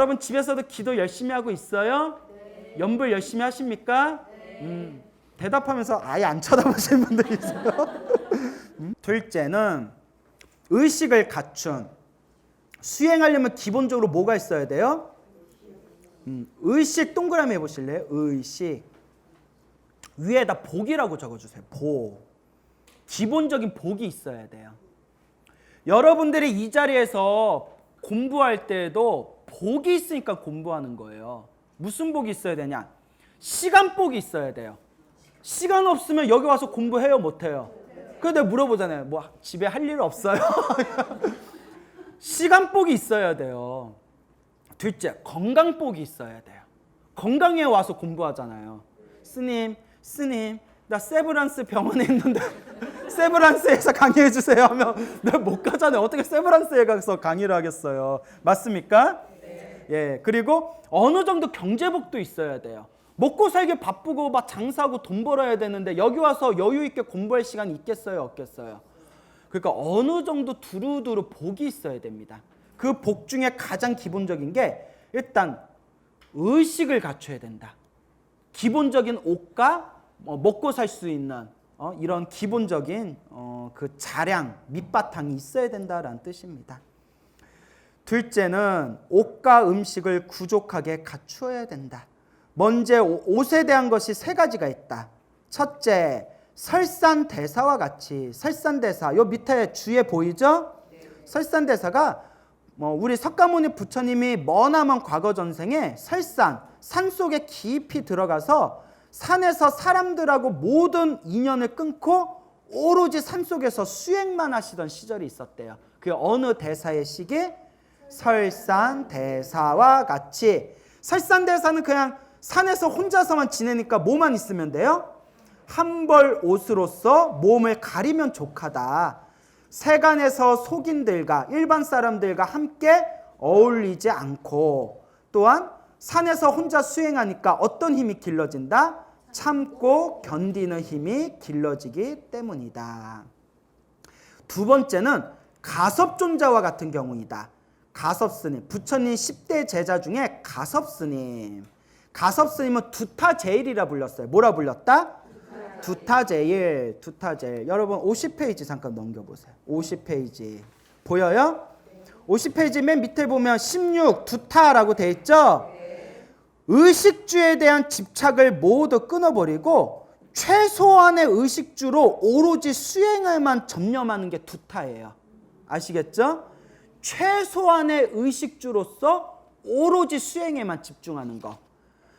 여러분 집에서도 기도 열심히 하고 있어요? 네. 연불 열심히 하십니까? 네. 대답하면서 아예 안 쳐다보시는 분들이 있어요. 둘째는 의식을 갖춘. 수행하려면 기본적으로 뭐가 있어야 돼요? 의식 동그라미 해보실래요? 의식. 위에다 복이라고 적어주세요. 복. 기본적인 복이 있어야 돼요. 여러분들이 이 자리에서 공부할 때에도 복이 있으니까 공부하는 거예요. 무슨 복이 있어야 되냐? 시간 복이 있어야 돼요. 시간 없으면 여기 와서 공부해요? 못해요? 그래서 내가 물어보잖아요. 뭐 집에 할 일 없어요? 시간 복이 있어야 돼요. 둘째, 건강 복이 있어야 돼요. 건강에 와서 공부하잖아요. 스님, 나 세브란스 병원에 있는데 세브란스에서 강의해 주세요 하면 내가 못 가잖아요. 어떻게 세브란스에 가서 강의를 하겠어요? 맞습니까? 네. 예, 그리고 어느 정도 경제복도 있어야 돼요. 먹고 살기 바쁘고 막 장사하고 돈 벌어야 되는데 여기 와서 여유 있게 공부할 시간이 있겠어요? 없겠어요? 그러니까 어느 정도 두루두루 복이 있어야 됩니다. 그 복 중에 가장 기본적인 게 일단 의식을 갖춰야 된다. 기본적인 옷과 먹고 살 수 있는 이런 기본적인 그 자량, 밑바탕이 있어야 된다라는 뜻입니다. 둘째는 옷과 음식을 부족하게 갖추어야 된다. 먼저 옷에 대한 것이 세 가지가 있다. 첫째, 설산대사와 같이. 설산대사, 요 밑에 주에 보이죠? 설산대사가 우리 석가모니 부처님이 머나먼 과거 전생에 설산, 산속에 깊이 들어가서 산에서 사람들하고 모든 인연을 끊고 오로지 산속에서 수행만 하시던 시절이 있었대요. 그 어느 대사의 시기? 설산대사와 같이. 설산대사는 그냥 산에서 혼자서만 지내니까 뭐만 있으면 돼요? 한 벌 옷으로서 몸을 가리면 족하다. 세간에서 속인들과 일반 사람들과 함께 어울리지 않고, 또한 산에서 혼자 수행하니까 어떤 힘이 길러진다? 참고 견디는 힘이 길러지기 때문이다. 두 번째는 가섭존자와 같은 경우이다. 가섭스님, 부처님 10대 제자 중에 가섭스님. 가섭스님은 두타제일이라 불렸어요. 뭐라 불렸다? 두타제일. 여러분 50페이지 잠깐 넘겨보세요. 50페이지 보여요? 50페이지 맨 밑에 보면 16 두타라고 돼 있죠? 의식주에 대한 집착을 모두 끊어버리고 최소한의 의식주로 오로지 수행을만 전념하는 게 두타예요. 아시겠죠? 최소한의 의식주로서 오로지 수행에만 집중하는 거.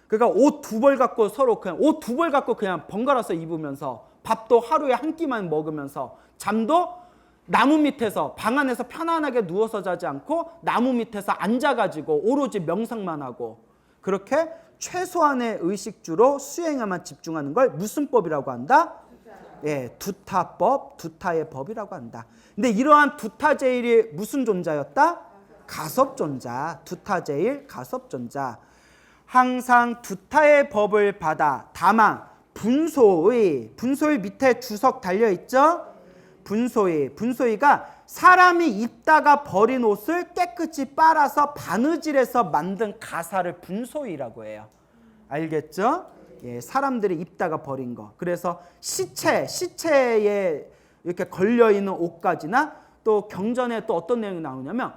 그러니까 옷 두 벌 갖고 서로 그냥 옷 두 벌 갖고 그냥 번갈아서 입으면서 밥도 하루에 한 끼만 먹으면서 잠도 나무 밑에서 방 안에서 편안하게 누워서 자지 않고 나무 밑에서 앉아가지고 오로지 명상만 하고 그렇게 최소한의 의식주로 수행에만 집중하는 걸 무슨 법이라고 한다? 예, 두타법, 두타의 법이라고 한다. 근데 이러한 두타제일이 무슨 존자였다? 가섭존자. 두타제일, 가섭존자. 항상 두타의 법을 받아 다만 분소의 밑에 주석 달려있죠? 분소의가 사람이 입다가 버린 옷을 깨끗이 빨아서 바느질해서 만든 가사를 분소의라고 해요. 알겠죠? 예, 사람들이 입다가 버린 거. 그래서 시체에 이렇게 걸려있는 옷까지나 또 경전에 또 어떤 내용이 나오냐면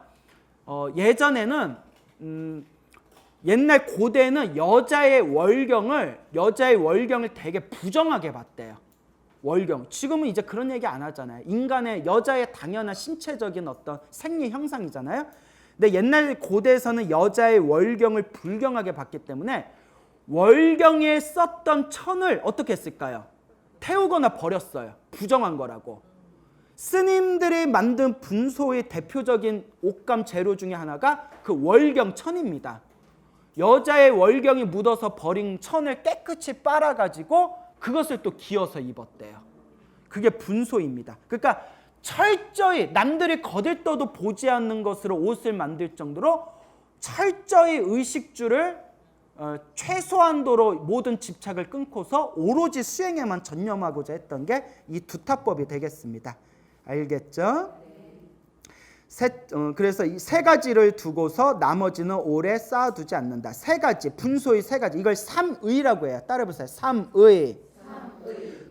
예전에는 옛날 고대는 여자의 월경을 되게 부정하게 봤대요. 월경. 지금은 이제 그런 얘기 안 하잖아요. 인간의 여자의 당연한 신체적인 어떤 생리 형상이잖아요. 근데 옛날 고대에서는 여자의 월경을 불경하게 봤기 때문에 월경에 썼던 천을 어떻게 했을까요? 태우거나 버렸어요. 부정한 거라고. 스님들이 만든 분소의 대표적인 옷감 재료 중에 하나가 그 월경 천입니다. 여자의 월경이 묻어서 버린 천을 깨끗이 빨아가지고 그것을 또 기어서 입었대요. 그게 분소입니다. 그러니까 철저히 남들이 거들떠도 보지 않는 것으로 옷을 만들 정도로 철저히 의식주를 최소한도로 모든 집착을 끊고서 오로지 수행에만 전념하고자 했던 게 이 두타법이 되겠습니다. 알겠죠? 그래서 이 세 가지를 두고서 나머지는 오래 쌓아두지 않는다. 세 가지, 분소의 세 가지. 이걸 삼의라고 해요. 따라해보세요. 삼의.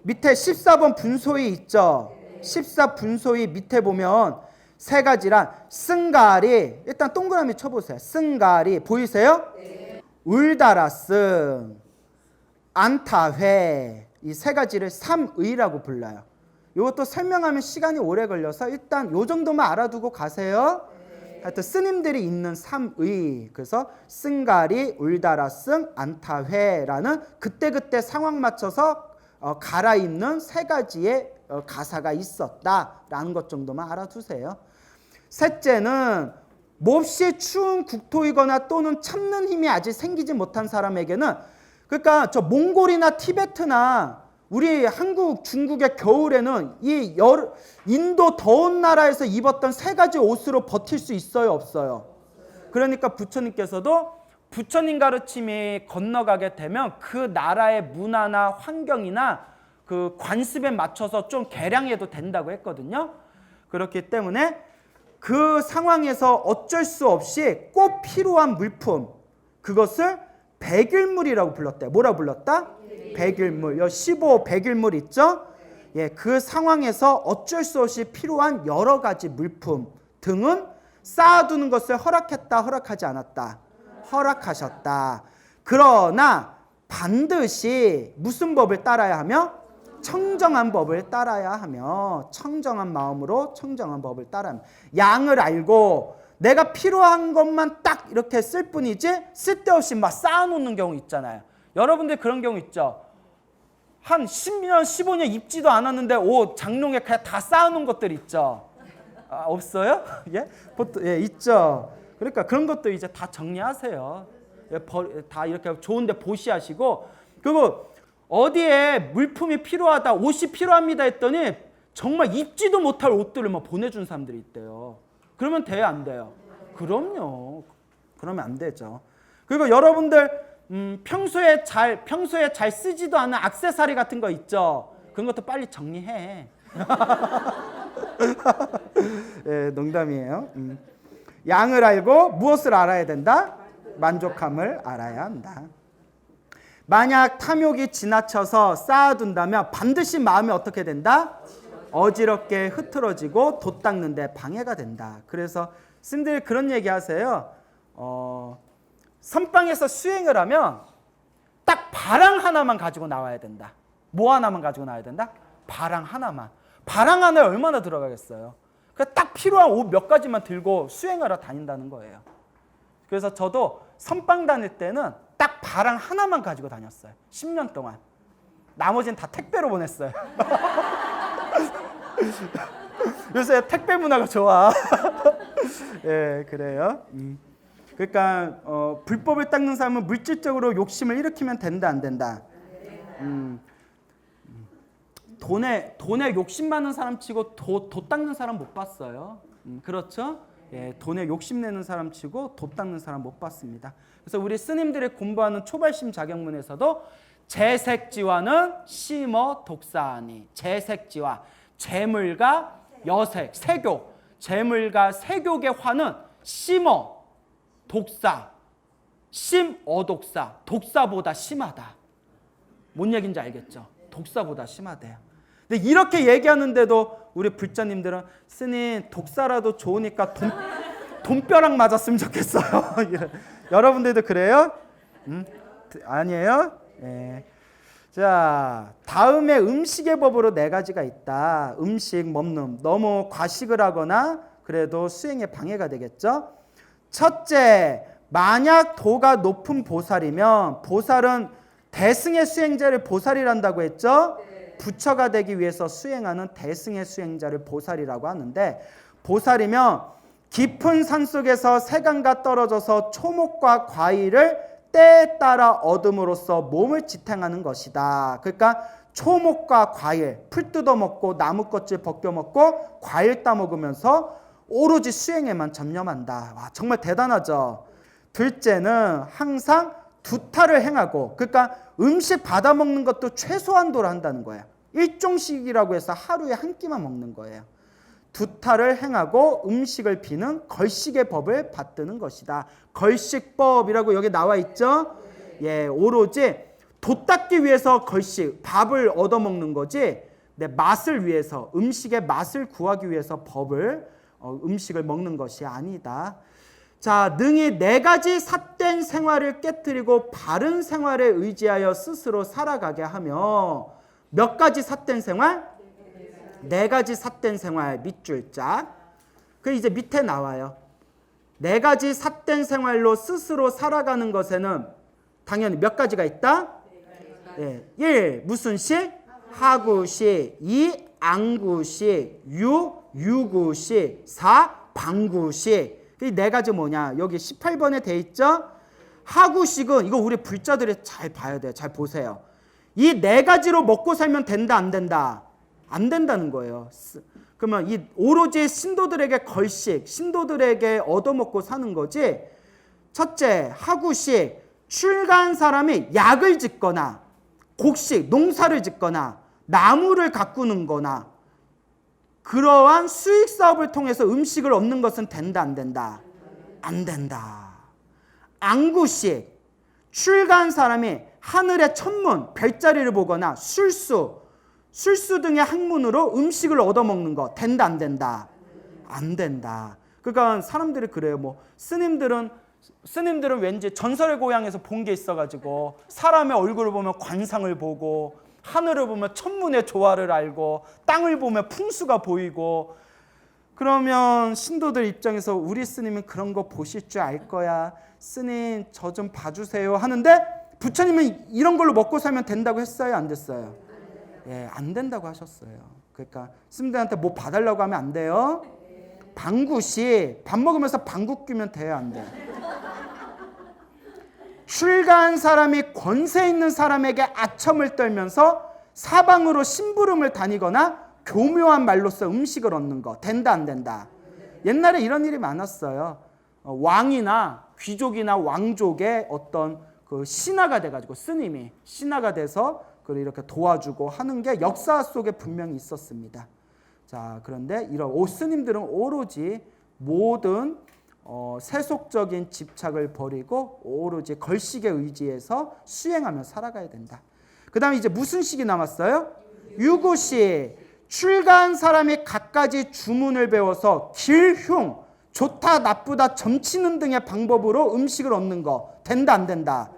밑에 14번 분소의 있죠. 14분소의 밑에 보면 세 가지란 승가리. 일단 동그라미 쳐보세요. 승가리 보이세요? 울다라승, 안타회. 이 세 가지를 삼의라고 불러요. 이것도 설명하면 시간이 오래 걸려서 일단 요 정도만 알아두고 가세요. 하여튼 스님들이 있는 삼의. 그래서 승가리, 울다라승, 안타회라는 그때그때 상황 맞춰서 갈아입는 세 가지의 가사가 있었다라는 것 정도만 알아두세요. 셋째는 몹시 추운 국토이거나 또는 참는 힘이 아직 생기지 못한 사람에게는, 그러니까 저 몽골이나 티베트나 우리 한국, 중국의 겨울에는 이 인도 더운 나라에서 입었던 세 가지 옷으로 버틸 수 있어요, 없어요? 그러니까 부처님께서도 부처님 가르침이 건너가게 되면 그 나라의 문화나 환경이나 그 관습에 맞춰서 좀 개량해도 된다고 했거든요. 그렇기 때문에 그 상황에서 어쩔 수 없이 꼭 필요한 물품, 그것을 백일물이라고 불렀대요. 뭐라고 불렀다? 백일물. 15 백일물 있죠? 예, 그 상황에서 어쩔 수 없이 필요한 여러 가지 물품 등은 쌓아두는 것을 허락했다, 허락하지 않았다? 허락하셨다. 그러나 반드시 무슨 법을 따라야 하며? 청정한 법을 따라야 하며, 청정한 마음으로 청정한 법을 따라야 하며, 양을 알고 내가 필요한 것만 딱 이렇게 쓸 뿐이지 쓸데없이 막 쌓아놓는 경우 있잖아요. 여러분들 그런 경우 있죠? 한 10년, 15년 입지도 않았는데 옷 장롱에 그냥 다 쌓아놓은 것들 있죠? 아, 없어요? 예? 보통, 예, 있죠. 그러니까 그런 것도 이제 다 정리하세요. 예, 다 이렇게 좋은데 보시하시고, 그리고 어디에 물품이 필요하다, 옷이 필요합니다 했더니 정말 입지도 못할 옷들을 막 보내준 사람들이 있대요. 그러면 돼요, 안 돼요? 그럼요. 그러면 안 되죠. 그리고 여러분들 평소에 잘 쓰지도 않은 액세서리 같은 거 있죠? 그런 것도 빨리 정리해. 예, 농담이에요. 양을 알고 무엇을 알아야 된다? 만족함을 알아야 한다. 만약 탐욕이 지나쳐서 쌓아둔다면 반드시 마음이 어떻게 된다? 어지럽게 흐트러지고 돛닦는 데 방해가 된다. 그래서 스님들이 그런 얘기 하세요. 선방에서 수행을 하면 딱 바랑 하나만 가지고 나와야 된다. 뭐 하나만 가지고 나와야 된다? 바랑 하나만. 바랑 하나에 얼마나 들어가겠어요? 딱 필요한 옷 몇 가지만 들고 수행하러 다닌다는 거예요. 그래서 저도 선방 다닐 때는 딱 바랑 하나만 가지고 다녔어요. 10년 동안. 나머지는 다 택배로 보냈어요. 요새 택배 문화가 좋아. 예, 그래요. 그러니까 불법을 닦는 사람은 물질적으로 욕심을 일으키면 된다, 안 된다? 돈에 욕심 많은 사람 치고 돛 닦는 사람 못 봤어요. 그렇죠? 예, 돈에 욕심 내는 사람 치고 돛 닦는 사람 못 봤습니다. 그래서 우리 스님들이 공부하는 초발심 자격문에서도 재색지화는 심어 독사하니, 재색지화, 재물과 여색, 세교, 재물과 세교의 화는 심어 독사, 심어독사, 독사보다 심하다. 뭔 얘기인지 알겠죠? 독사보다 심하대요. 근데 이렇게 얘기하는데도 우리 불자님들은 스님 독사라도 좋으니까 돈벼락 맞았으면 좋겠어요. 여러분들도 그래요? 아니에요? 네. 자, 다음에 음식의 법으로 4가지가 있다. 음식, 먹는. 너무 과식을 하거나 그래도 수행에 방해가 되겠죠? 첫째, 만약 도가 높은 보살이면, 보살은 대승의 수행자를 보살이란다고 했죠? 부처가 되기 위해서 수행하는 대승의 수행자를 보살이라고 하는데, 보살이면 깊은 산속에서 세간과 떨어져서 초목과 과일을 때에 따라 얻음으로써 몸을 지탱하는 것이다. 그러니까 초목과 과일, 풀 뜯어먹고 나무 껍질 벗겨먹고 과일 따먹으면서 오로지 수행에만 전념한다. 와, 정말 대단하죠. 둘째는 항상 두타를 행하고, 그러니까 음식 받아먹는 것도 최소한도로 한다는 거예요. 일종씩이라고 해서 하루에 한 끼만 먹는 거예요. 두 탈을 행하고 음식을 비는 걸식의 법을 받드는 것이다. 걸식법이라고 여기 나와 있죠? 예, 오로지 돛 닦기 위해서 걸식, 밥을 얻어먹는 거지 내 맛을 위해서, 음식의 맛을 구하기 위해서 음식을 먹는 것이 아니다. 자, 능히 네 가지 삿된 생활을 깨뜨리고 바른 생활에 의지하여 스스로 살아가게 하며 몇 가지 삿된 생활? 네 가지 삿된 생활 밑줄 짝. 그 이제 밑에 나와요. 네 가지 삿된 생활로 스스로 살아가는 것에는 당연히 몇 가지가 있다? 예. 1. 무슨 식? 하구식. 2. 안구식. 6. 유구식. 4. 방구식. 이 네 가지 뭐냐? 여기 18번에 돼 있죠? 하구식은 이거 우리 불자들이 잘 봐야 돼요. 잘 보세요. 이 네 가지로 먹고 살면 된다, 안 된다? 안 된다는 거예요. 그러면 이 오로지 신도들에게 걸식, 신도들에게 얻어먹고 사는 거지. 첫째, 하구식. 출가한 사람이 약을 짓거나 곡식, 농사를 짓거나 나무를 가꾸는 거나 그러한 수익 사업을 통해서 음식을 얻는 것은 된다, 안 된다? 안 된다. 안구식. 출가한 사람이 하늘의 천문, 별자리를 보거나 술수 등의 학문으로 음식을 얻어먹는 거 된다, 안 된다? 안 된다. 그러니까 사람들이 그래요. 뭐 스님들은 왠지 전설의 고향에서 본 게 있어가지고 사람의 얼굴을 보면 관상을 보고 하늘을 보면 천문의 조화를 알고 땅을 보면 풍수가 보이고 그러면 신도들 입장에서 우리 스님은 그런 거 보실 줄 알 거야. 스님 저 좀 봐주세요 하는데 부처님은 이런 걸로 먹고 살면 된다고 했어요? 안 됐어요? 예, 안 된다고 하셨어요. 그러니까 스님들한테 뭐 봐달라고 하면 안 돼요. 방구식. 밥 먹으면서 방구 끼면 돼요? 안 돼요? 출가한 사람이 권세 있는 사람에게 아첨을 떨면서 사방으로 심부름을 다니거나 교묘한 말로써 음식을 얻는 거 된다, 안 된다? 옛날에 이런 일이 많았어요. 왕이나 귀족이나 왕족의 어떤 그 신하가 돼가지고 스님이 신하가 돼서 이렇게 도와주고 하는 게 역사 속에 분명히 있었습니다. 자, 그런데 이런 스님들은 오로지 모든 세속적인 집착을 버리고 오로지 걸식에 의지해서 수행하며 살아가야 된다. 그 다음에 이제 무슨 식이 남았어요? 유구식. 출가한 사람이 갖가지 주문을 배워서 길흉, 좋다 나쁘다 점치는 등의 방법으로 음식을 얻는 거 된다, 안 된다?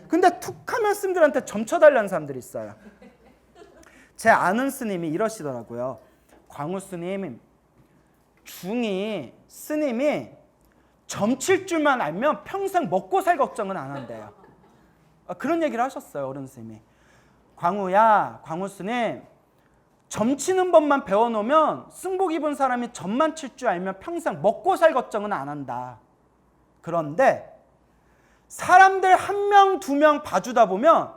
근데 툭하면 스님들한테 점쳐달라는 사람들이 있어요. 제 아는 스님이 이러시더라고요. 광우 스님, 스님이 점칠 줄만 알면 평생 먹고 살 걱정은 안 한대요. 그런 얘기를 하셨어요. 어른 스님이. 광우 스님, 점치는 법만 배워놓으면 승복 입은 사람이 점만 칠 줄 알면 평생 먹고 살 걱정은 안 한다. 그런데 사람들 한 명, 두 명 봐주다 보면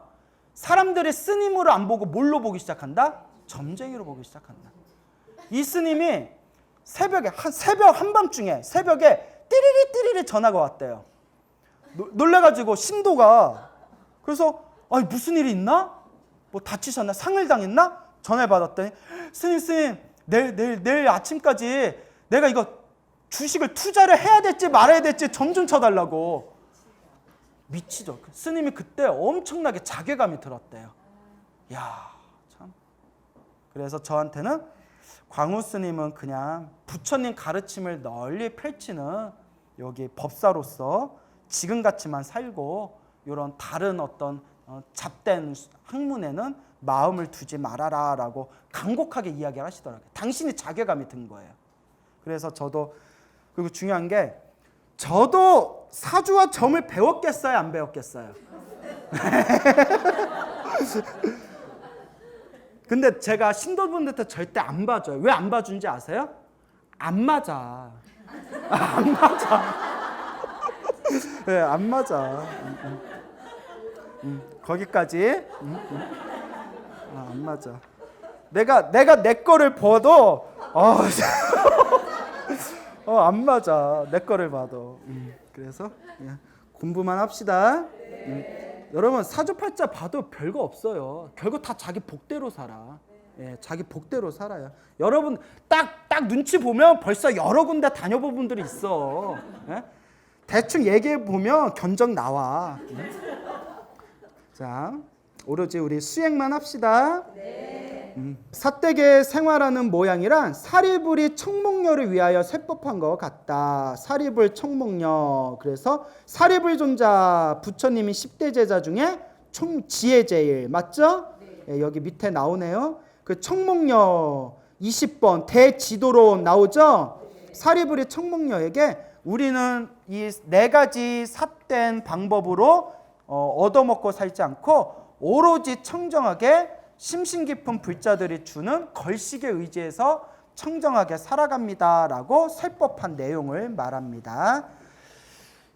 사람들이 스님으로 안 보고 뭘로 보기 시작한다? 점쟁이로 보기 시작한다. 이 스님이 새벽 한밤중에 새벽에 띠리리 전화가 왔대요. 놀래가지고 신도가. 그래서 아니 무슨 일이 있나? 뭐 다치셨나? 상을 당했나? 전화를 받았더니 스님 내일 아침까지 내가 이거 주식을 투자를 해야 될지 말아야 될지 점 좀 쳐달라고. 미치죠. 스님이 그때 엄청나게 자괴감이 들었대요. 야, 참. 그래서 저한테는 광우 스님은 그냥 부처님 가르침을 널리 펼치는 여기 법사로서 지금같이만 살고 이런 다른 어떤 잡된 학문에는 마음을 두지 말아라 라고 간곡하게 이야기를 하시더라고요. 당신이 자괴감이 든 거예요. 그래서 저도, 그리고 중요한 게 저도 사주와 점을 배웠겠어요? 안 배웠겠어요? 근데 제가 신도분들한테 절대 안 봐줘요. 왜 안 봐주는지 아세요? 안 맞아. 안 맞아. 네, 안 맞아. 거기까지. 안 맞아. 내가 내 거를 봐도 안 맞아. 내 거를 봐도. 그래서 공부만 합시다. 여러분 사주팔자 봐도 별거 없어요. 결국 다 자기 복대로 살아. 예, 자기 복대로 살아요. 여러분 딱 딱 눈치 보면 벌써 여러 군데 다녀본 분들이 있어. 예? 대충 얘기해 보면 견적 나와. 자, 오로지 우리 수행만 합시다. 사대계 생활하는 모양이란 사리불이 청몽녀를 위하여 세법한 것 같다. 사리불 청몽녀. 그래서 사리불존자 부처님이 10대 제자 중에 지혜제일 맞죠? 네, 여기 밑에 나오네요. 그 청몽녀 20번 대지도로 나오죠? 사리불이 청몽녀에게 우리는 이 4가지 삿된 방법으로 얻어먹고 살지 않고 오로지 청정하게 심신 깊은 불자들이 주는 걸식에 의지해서 청정하게 살아갑니다라고 설법한 내용을 말합니다.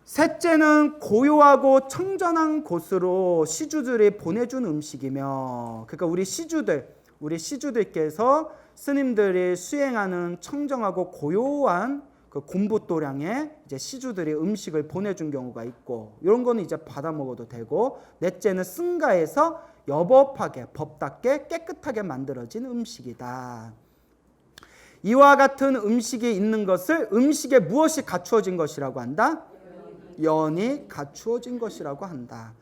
셋째는 고요하고 청정한 곳으로 시주들이 보내준 음식이며, 그러니까 우리 시주들께서 스님들이 수행하는 청정하고 고요한 그 공부도량에 이제 시주들이 음식을 보내준 경우가 있고, 이런 거는 이제 받아 먹어도 되고, 넷째는 승가에서 여법하게 법답게 깨끗하게 만들어진 음식이다. 이와 같은 음식이 있는 것을 음식에 무엇이 갖추어진 것이라고 한다? 연이 갖추어진 것이라고 한다.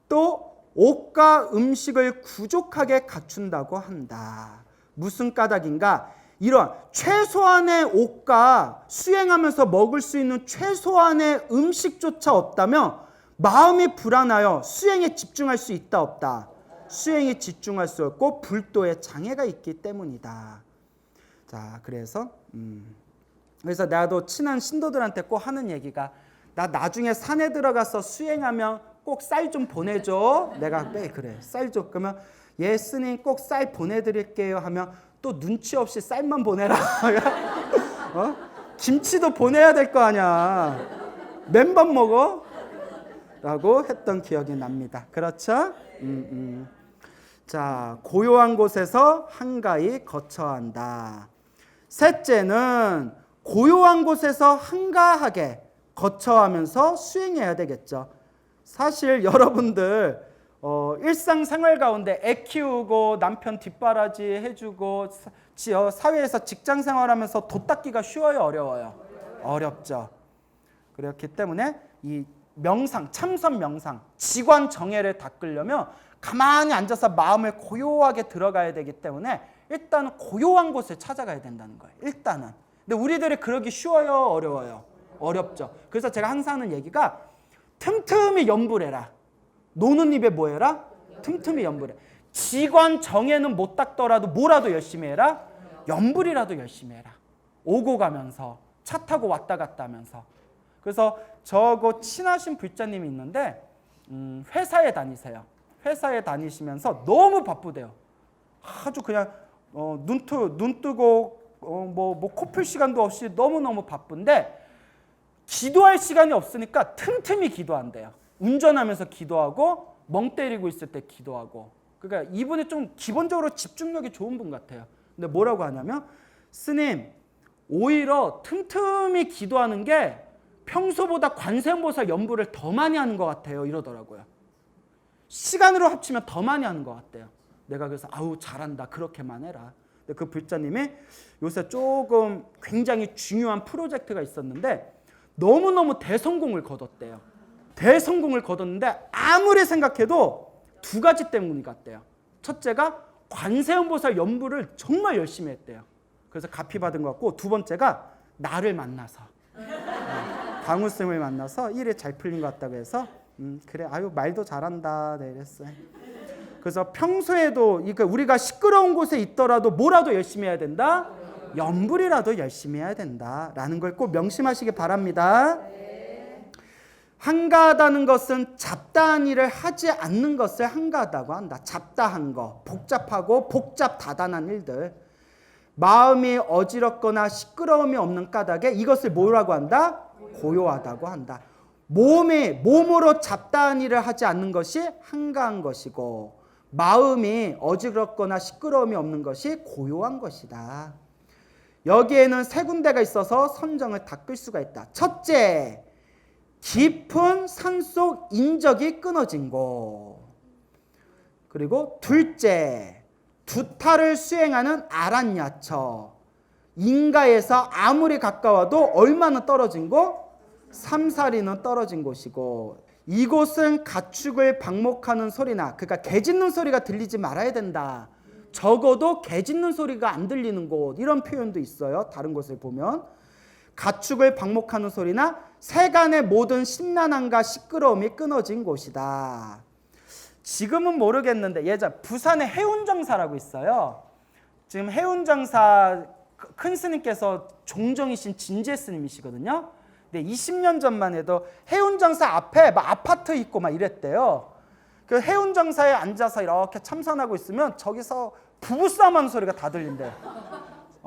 또 옷과 음식을 부족하게 갖춘다고 한다. 무슨 까닭인가? 이런 최소한의 옷과 수행하면서 먹을 수 있는 최소한의 음식조차 없다면 마음이 불안하여 수행에 집중할 수 있다 없다? 수행에 집중할 수 없고 불도에 장애가 있기 때문이다. 자, 그래서 나도 친한 신도들한테 꼭 하는 얘기가, 나 나중에 산에 들어가서 수행하면 꼭 쌀 좀 보내줘. 내가 그래 쌀 줘. 그러면 예 스님 꼭 쌀 보내드릴게요 하면 또 눈치 없이 쌀만 보내라. 김치도 보내야 될 거 아니야. 맨밥 먹어? 라고 했던 기억이 납니다. 그렇죠? 자, 고요한 곳에서 한가히 거쳐야 한다. 셋째는 고요한 곳에서 한가하게 거쳐하면서 수행해야 되겠죠. 사실 여러분들 일상생활 가운데 애 키우고 남편 뒷바라지 해주고 사회에서 직장생활하면서 도 닦기가 쉬워요, 어려워요? 어렵죠. 그렇기 때문에 이 명상, 참선 명상, 지관 정해를 닦으려면 가만히 앉아서 마음을 고요하게 들어가야 되기 때문에 일단은 고요한 곳을 찾아가야 된다는 거예요. 일단은. 근데 우리들이 그러기 쉬워요, 어려워요? 어렵죠. 그래서 제가 항상 하는 얘기가 틈틈이 연불해라. 노는 입에 뭐 해라? 틈틈이 연불해. 지관 정해는 못 닦더라도 뭐라도 열심히 해라? 연불이라도 열심히 해라. 오고 가면서 차 타고 왔다 갔다 하면서. 그래서 저거 친하신 불자님이 있는데 회사에 다니세요. 회사에 다니시면서 너무 바쁘대요. 아주 그냥 눈 뜨고 뭐 코필 시간도 없이 너무너무 바쁜데 기도할 시간이 없으니까 틈틈이 기도한대요. 운전하면서 기도하고 멍 때리고 있을 때 기도하고. 그러니까 이분이 좀 기본적으로 집중력이 좋은 분 같아요. 근데 뭐라고 하냐면 스님 오히려 틈틈이 기도하는 게 평소보다 관세음보살 연부를 더 많이 하는 것 같아요 이러더라고요. 시간으로 합치면 더 많이 하는 것 같대요. 내가 그래서 아우 잘한다 그렇게만 해라. 근데 그 불자님이 요새 조금 굉장히 중요한 프로젝트가 있었는데 너무너무 대성공을 거뒀대요. 대성공을 거뒀는데 아무리 생각해도 2가지 때문이 같대요. 첫째가 관세음보살 연부를 정말 열심히 했대요. 그래서 갚이 받은 것 같고, 2번째가 나를 만나서 강우스님을 만나서 일이 잘 풀린 것 같다고 해서 그래 아유 말도 잘한다 네, 이랬어요. 그래서 평소에도 그러니까 우리가 시끄러운 곳에 있더라도 뭐라도 열심히 해야 된다? 연불이라도 열심히 해야 된다라는 걸 꼭 명심하시기 바랍니다. 한가하다는 것은 잡다한 일을 하지 않는 것을 한가하다고 한다. 잡다한 거, 복잡하고 복잡다단한 일들. 마음이 어지럽거나 시끄러움이 없는 까닭에 이것을 뭐라고 한다? 고요하다고 한다. 몸으로 잡다한 일을 하지 않는 것이 한가한 것이고 마음이 어지럽거나 시끄러움이 없는 것이 고요한 것이다. 여기에는 3군데가 있어서 선정을 닦을 수가 있다. 첫째, 깊은 산속 인적이 끊어진 곳. 그리고 둘째, 두타를 수행하는 아란야처. 인가에서 아무리 가까워도 얼마나 떨어진 곳? 3사리는 떨어진 곳이고, 이곳은 가축을 방목하는 소리나, 그러니까 개 짖는 소리가 들리지 말아야 된다. 적어도 개 짖는 소리가 안 들리는 곳, 이런 표현도 있어요. 다른 곳을 보면 가축을 방목하는 소리나 세간의 모든 심란함과 시끄러움이 끊어진 곳이다. 지금은 모르겠는데 예전 부산에 해운정사라고 있어요. 지금 해운정사 큰 스님께서 종정이신 진재 스님이시거든요. 근데 20년 전만 해도 해운정사 앞에 막 아파트 있고 막 이랬대요. 그 해운정사에 앉아서 이렇게 참선하고 있으면 저기서 부부싸움하는 소리가 다 들린대요.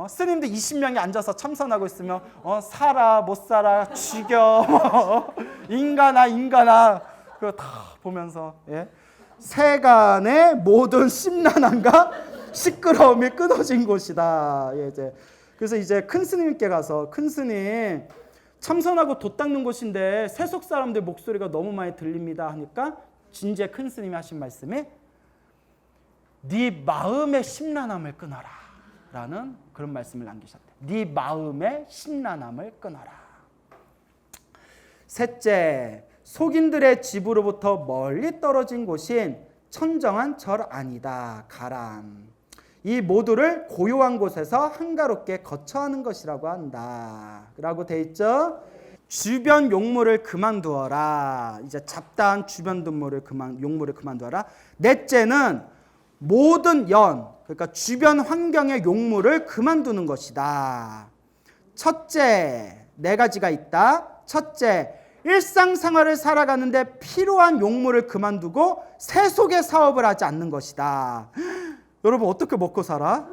스님들 20명이 앉아서 참선하고 있으면 살아 못 살아 죽여 인간아 그거 다 보면서 세간의 모든 심란함과 시끄러움이 끊어진 곳이다. 그래서 이제 큰 스님께 가서 큰 스님 참선하고 돛 닦는 곳인데 세속 사람들 목소리가 너무 많이 들립니다 하니까 진재 큰 스님이 하신 말씀이 네 마음의 심란함을 끊어라 라는 그런 말씀을 남기셨대. 네 마음의 심란함을 끊어라. 셋째, 속인들의 집으로부터 멀리 떨어진 곳인 천정한 절 아니다. 가람. 이 모두를 고요한 곳에서 한가롭게 거처하는 것이라고 한다. 라고 돼 있죠. 주변 욕물을 그만두어라. 이제 잡다한 주변 욕물을 그만두어라. 넷째는 모든 그러니까 주변 환경의 욕물을 그만두는 것이다. 첫째, 네 가지가 있다. 첫째, 일상생활을 살아가는데 필요한 욕물을 그만두고 세속의 사업을 하지 않는 것이다. 여러분 어떻게 먹고 살아?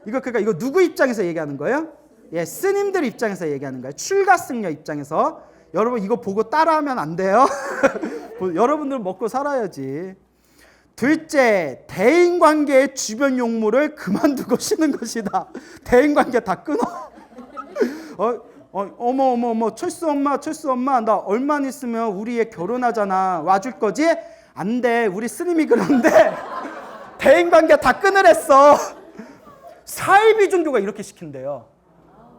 그러니까 이거 누구 입장에서 얘기하는 거예요? 스님들 입장에서 얘기하는 거예요. 출가승려 입장에서. 여러분 이거 보고 따라하면 안 돼요. 여러분들 먹고 살아야지. 둘째, 대인관계의 주변 욕물을 그만두고 쉬는 것이다. 대인관계 다 끊어. 어머 철수 엄마 나 얼마 있으면 우리 애 결혼하잖아. 와줄 거지? 안 돼. 우리 스님이 그러는데 대인관계 다 끊으랬어. 사이비 종교가 이렇게 시킨대요.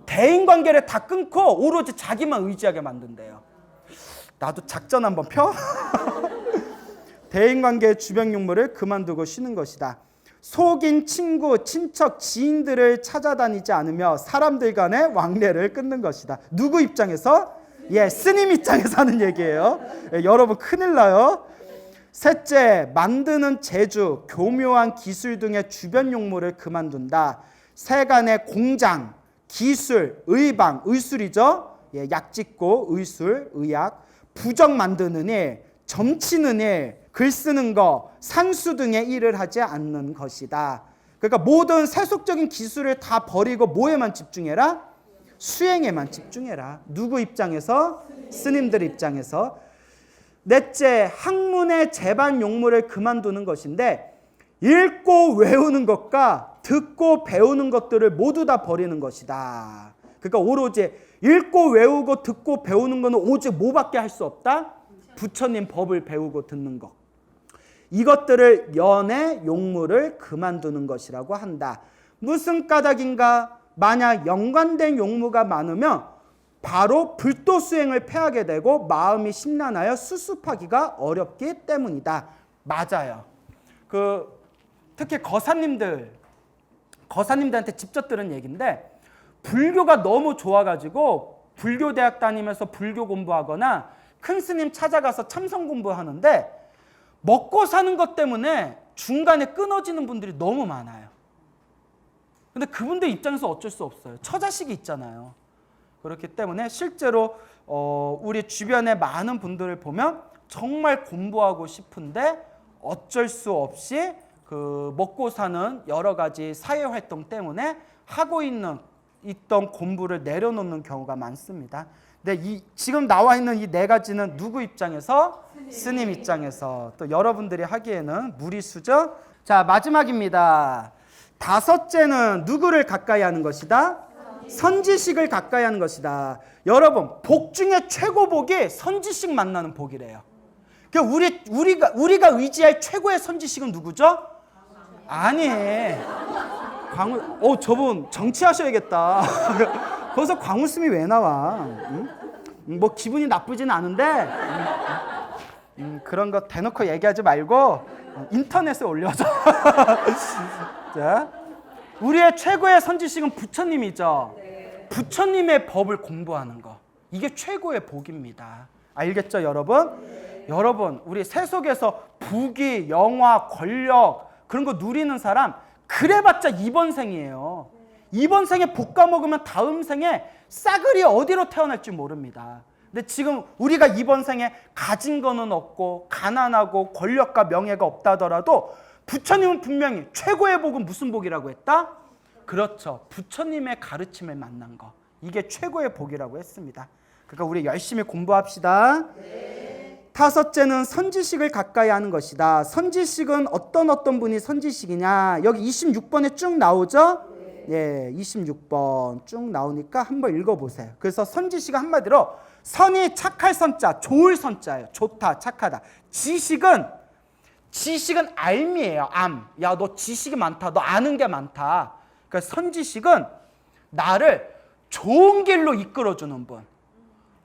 대인관계를 다 끊고 오로지 자기만 의지하게 만든대요. 나도 작전 한번 펴? 대인관계의 주변 욕물을 그만두고 쉬는 것이다. 속인 친구, 친척, 지인들을 찾아다니지 않으며 사람들 간의 왕래를 끊는 것이다. 누구 입장에서? 스님 입장에서 하는 얘기예요. 여러분 큰일 나요. 셋째, 만드는 재주, 교묘한 기술 등의 주변 욕물을 그만둔다. 세간의 공장, 기술, 의방, 의술이죠. 약 짓고 의술, 의학, 부적 만드는 일, 점치는 일, 글 쓰는 거, 산수 등의 일을 하지 않는 것이다. 그러니까 모든 세속적인 기술을 다 버리고 뭐에만 집중해라? 수행에만 집중해라. 누구 입장에서? 스님들 입장에서. 넷째, 학문의 제반 욕물을 그만두는 것인데 읽고 외우는 것과 듣고 배우는 것들을 모두 다 버리는 것이다. 그러니까 오로지 읽고 외우고 듣고 배우는 것은 오직 뭐밖에 할 수 없다? 부처님 법을 배우고 듣는 것. 이것들을 연의 욕물을 그만두는 것이라고 한다. 무슨 까닭인가? 만약 연관된 욕무가 많으면 바로 불도 수행을 폐하게 되고 마음이 심란하여 수습하기가 어렵기 때문이다. 맞아요. 특히 거사님들한테 직접 들은 얘기인데 불교가 너무 좋아가지고 불교대학 다니면서 불교 공부하거나 큰 스님 찾아가서 참선 공부하는데 먹고 사는 것 때문에 중간에 끊어지는 분들이 너무 많아요. 근데 그분들 입장에서 어쩔 수 없어요. 처자식이 있잖아요. 그렇기 때문에 실제로 우리 주변에 많은 분들을 보면 정말 공부하고 싶은데 어쩔 수 없이 먹고 사는 여러 가지 사회활동 때문에 하고 있던 공부를 내려놓는 경우가 많습니다. 근데 지금 나와 있는 이 네 가지는 누구 입장에서? 스님 입장에서. 또 여러분들이 하기에는 무리수죠. 자, 마지막입니다. 다섯째는 누구를 가까이 하는 것이다? 선지식을 가까이 하는 것이다. 여러분, 복 중에 최고 복이 선지식 만나는 복이래요. 우리가 의지할 최고의 선지식은 누구죠? 아니, 저분 정치하셔야겠다. 거기서 광우스미 왜 나와? 응? 뭐 기분이 나쁘진 않은데 그런 거 대놓고 얘기하지 말고 인터넷에 올려줘. 자, 우리의 최고의 선지식은 부처님이죠. 부처님의 법을 공부하는 거. 이게 최고의 복입니다. 알겠죠, 여러분? 여러분, 우리 세속에서 부귀, 영화, 권력 그런 거 누리는 사람 그래봤자 이번 생이에요. 이번 생에 볶아 먹으면 다음 생에 싸그리 어디로 태어날지 모릅니다. 근데 지금 우리가 이번 생에 가진 거는 없고 가난하고 권력과 명예가 없다더라도 부처님은 분명히 최고의 복은 무슨 복이라고 했다? 그렇죠. 부처님의 가르침을 만난 거. 이게 최고의 복이라고 했습니다. 그러니까 우리 열심히 공부합시다. 다섯째는 선지식을 가까이 하는 것이다. 선지식은 어떤 분이 선지식이냐. 여기 26번에 쭉 나오죠? 예, 26번 쭉 나오니까 한번 읽어보세요. 그래서 선지식은 한마디로 선이 착할 선자, 좋을 선자예요. 좋다, 착하다. 지식은 알미예요. 암. 야, 너 지식이 많다. 너 아는 게 많다. 그러니까 선지식은 나를 좋은 길로 이끌어주는 분.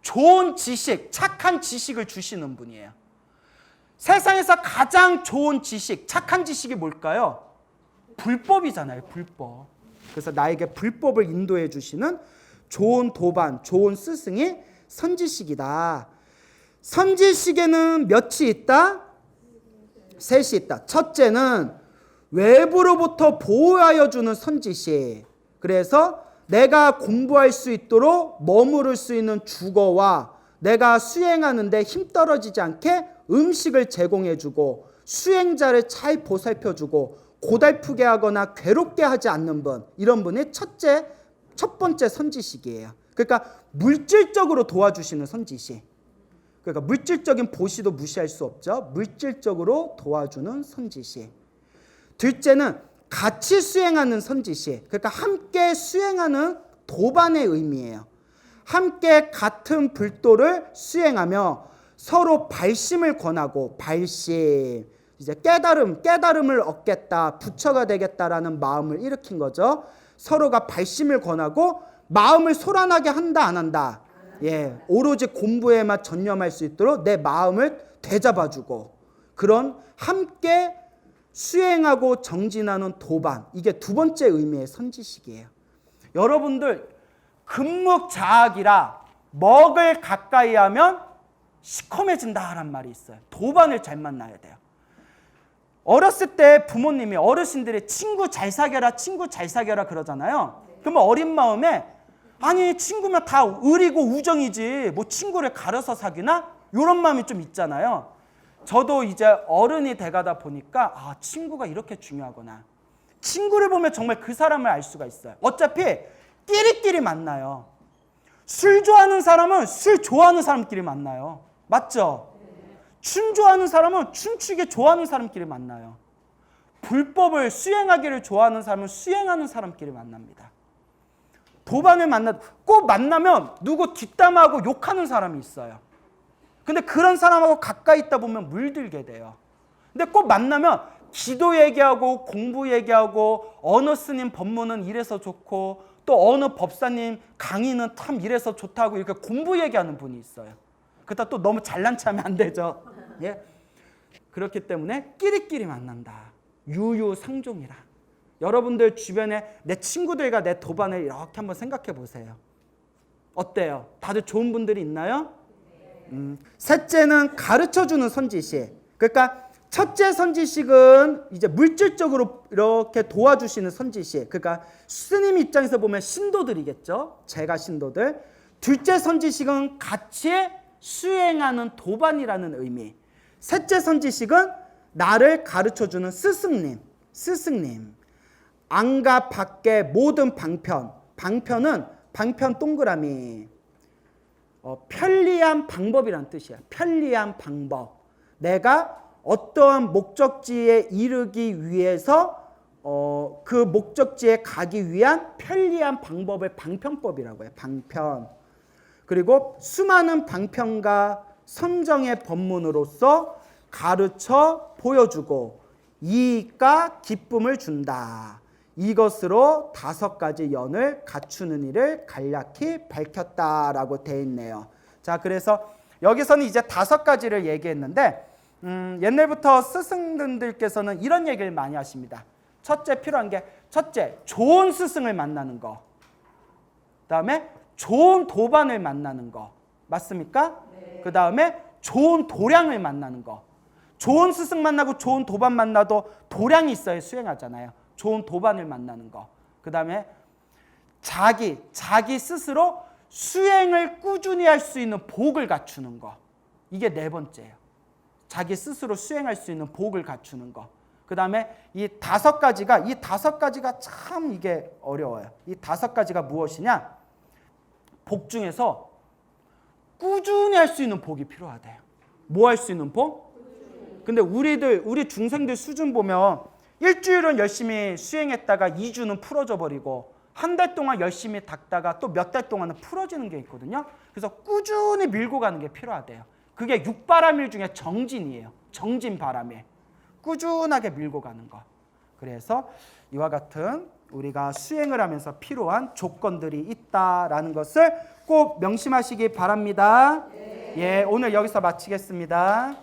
좋은 지식, 착한 지식을 주시는 분이에요. 세상에서 가장 좋은 지식, 착한 지식이 뭘까요? 불법이잖아요. 불법. 그래서 나에게 불법을 인도해 주시는 좋은 도반, 좋은 스승이 선지식이다. 선지식에는 몇이 있다? 셋이 있다. 첫째는 외부로부터 보호하여 주는 선지식. 그래서 내가 공부할 수 있도록 머무를 수 있는 주거와 내가 수행하는데 힘 떨어지지 않게 음식을 제공해주고 수행자를 잘 보살펴주고 고달프게 하거나 괴롭게 하지 않는 분, 이런 분이 첫 번째 선지식이에요. 그러니까 물질적으로 도와주시는 선지식. 그러니까 물질적인 보시도 무시할 수 없죠. 물질적으로 도와주는 선지식. 둘째는 같이 수행하는 선지식. 그러니까 함께 수행하는 도반의 의미예요. 함께 같은 불도를 수행하며 서로 발심을 권하고, 발심, 이제 깨달음을 얻겠다, 부처가 되겠다라는 마음을 일으킨 거죠. 서로가 발심을 권하고 마음을 소란하게 한다, 안 한다. 예, 오로지 공부에만 전념할 수 있도록 내 마음을 되잡아주고, 그런 함께 수행하고 정진하는 도반, 이게 두 번째 의미의 선지식이에요. 여러분들 금묵자학이라 먹을 가까이 하면 시커매진다란 말이 있어요. 도반을 잘 만나야 돼요. 어렸을 때 부모님이, 어르신들이 친구 잘 사겨라 그러잖아요. 그러면 어린 마음에 아니 친구면 다 의리고 우정이지 뭐 친구를 가려서 사귀나? 이런 마음이 좀 있잖아요. 저도 이제 어른이 돼가다 보니까 아, 친구가 이렇게 중요하구나. 친구를 보면 정말 그 사람을 알 수가 있어요. 어차피 끼리끼리 만나요. 술 좋아하는 사람은 술 좋아하는 사람끼리 만나요. 맞죠? 춤 좋아하는 사람은 춤추기 좋아하는 사람끼리 만나요. 불법을 수행하기를 좋아하는 사람은 수행하는 사람끼리 만납니다. 도반을 꼭 만나면 누구 뒷담화하고 욕하는 사람이 있어요. 근데 그런 사람하고 가까이 있다 보면 물들게 돼요. 근데 꼭 만나면 기도 얘기하고 공부 얘기하고 어느 스님 법문은 이래서 좋고 또 어느 법사님 강의는 참 이래서 좋다고 이렇게 공부 얘기하는 분이 있어요. 그러다 또 너무 잘난 체하면 안 되죠. 예? 그렇기 때문에 끼리끼리 만난다. 유유상종이라. 여러분들 주변에 내 친구들과 내 도반을 이렇게 한번 생각해 보세요. 어때요? 다들 좋은 분들이 있나요? 셋째는 가르쳐주는 선지식. 그러니까 첫째 선지식은 이제 물질적으로 이렇게 도와주시는 선지식. 그러니까 스님 입장에서 보면 신도들이겠죠. 제가 신도들. 둘째 선지식은 같이 수행하는 도반이라는 의미. 셋째 선지식은 나를 가르쳐주는 스승님. 안과 밖의 모든 방편. 방편은 방편 동그라미. 편리한 방법이란 뜻이야. 편리한 방법. 내가 어떠한 목적지에 이르기 위해서 그 목적지에 가기 위한 편리한 방법을 방편법이라고 해요. 방편. 그리고 수많은 방편과 선정의 법문으로서 가르쳐 보여주고 이익과 기쁨을 준다. 이것으로 5가지 연을 갖추는 일을 간략히 밝혔다라고 돼 있네요. 자, 그래서 여기서는 이제 5가지를 얘기했는데 옛날부터 스승들께서는 이런 얘기를 많이 하십니다. 첫째 필요한 게 첫째, 좋은 스승을 만나는 거. 그다음에 좋은 도반을 만나는 거. 맞습니까? 네. 그다음에 좋은 도량을 만나는 거. 좋은 스승 만나고 좋은 도반 만나도 도량이 있어야 수행하잖아요. 좋은 도반을 만나는 거. 그다음에 자기 스스로 수행을 꾸준히 할 수 있는 복을 갖추는 거. 이게 4번째예요. 자기 스스로 수행할 수 있는 복을 갖추는 거. 그다음에 이 5가지가 참 이게 어려워요. 이 5가지가 무엇이냐? 복 중에서 꾸준히 할 수 있는 복이 필요하대요. 뭐 할 수 있는 복? 근데 우리 중생들 수준 보면 일주일은 열심히 수행했다가 2주는 풀어져 버리고 한 달 동안 열심히 닦다가 또 몇 달 동안은 풀어지는 게 있거든요. 그래서 꾸준히 밀고 가는 게 필요하대요. 그게 6바람일 중에 정진이에요. 정진바람에 꾸준하게 밀고 가는 거. 그래서 이와 같은 우리가 수행을 하면서 필요한 조건들이 있다라는 것을 꼭 명심하시기 바랍니다. 예, 오늘 여기서 마치겠습니다.